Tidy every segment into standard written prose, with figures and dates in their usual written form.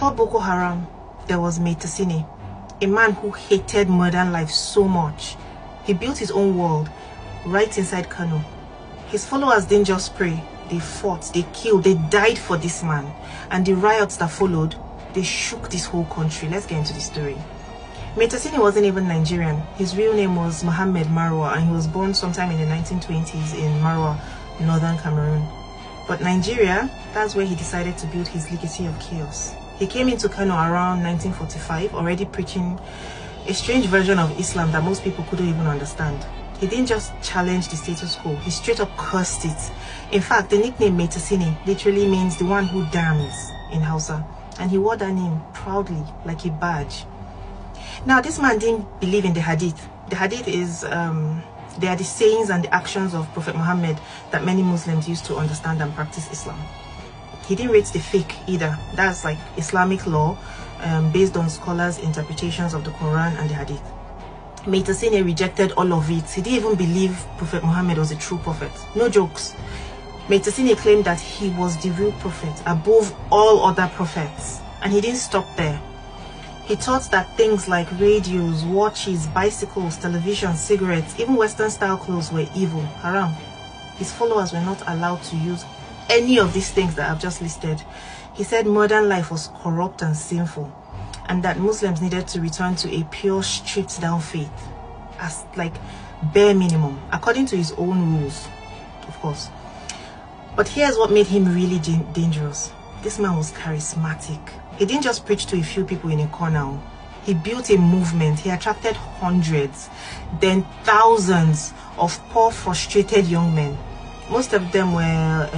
Before Boko Haram, there was Maitatsine, a man who hated modern life so much. He built his own world right inside Kano. His followers didn't just pray, they fought, they killed, they died for this man. And the riots that followed, they shook this whole country. Let's get into the story. Maitatsine wasn't even Nigerian. His real name was Mohammed Marwa, and he was born sometime in the 1920s in Marwa, northern Cameroon. But Nigeria, that's where he decided to build his legacy of chaos. He came into Kano around 1945, already preaching a strange version of Islam that most people couldn't even understand. He didn't just challenge the status quo, he straight up cursed it. In fact, the nickname Maitatsine literally means the one who damns in Hausa, and he wore that name proudly, like a badge. Now, this man didn't believe in the hadith. The hadith is, they are the sayings and the actions of Prophet Muhammad that many Muslims use to understand and practice Islam. He didn't rate the fiqh either. That's like Islamic law based on scholars' interpretations of the Quran and the hadith. Maitatsine rejected all of it. He didn't even believe Prophet Muhammad was a true prophet. No jokes. Maitatsine claimed that he was the real prophet above all other prophets. And he didn't stop there. He taught that things like radios, watches, bicycles, television, cigarettes, even Western style clothes were evil, haram. His followers were not allowed to use any of these things that I've just listed. He said modern life was corrupt and sinful, and that Muslims needed to return to a pure, stripped down faith as like bare minimum, according to his own rules, of course. But here's what made him really dangerous. This man was charismatic. He didn't just preach to a few people in a corner. He built a movement. He attracted hundreds, then thousands of poor, frustrated young men. Most of them were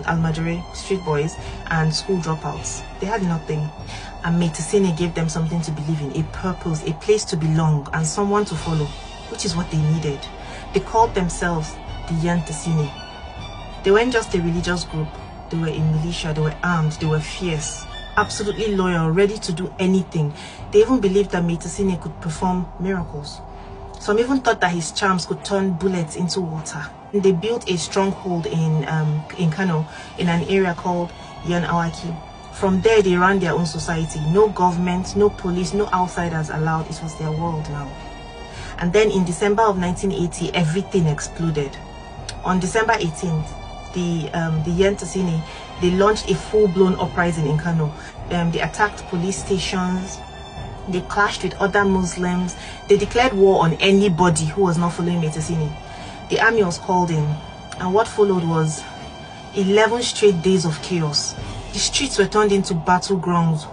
Almajiri, street boys, and school dropouts. They had nothing. And Maitatsine gave them something to believe in, a purpose, a place to belong, and someone to follow, which is what they needed. They called themselves the Maitatsine. They weren't just a religious group. They were a militia, they were armed, they were fierce, absolutely loyal, ready to do anything. They even believed that Maitatsine could perform miracles. Some even thought that his charms could turn bullets into water. And they built a stronghold in Kano, in an area called Yan Awaki. From there, they ran their own society. No government, no police, no outsiders allowed. It was their world now. And then in December of 1980, everything exploded. On December 18th, the Maitatsine, they launched a full-blown uprising in Kano. They attacked police stations. They clashed with other Muslims. They declared war on anybody who was not following Maitatsine. The army was called in, and what followed was 11 straight days of chaos. The streets were turned into battlegrounds.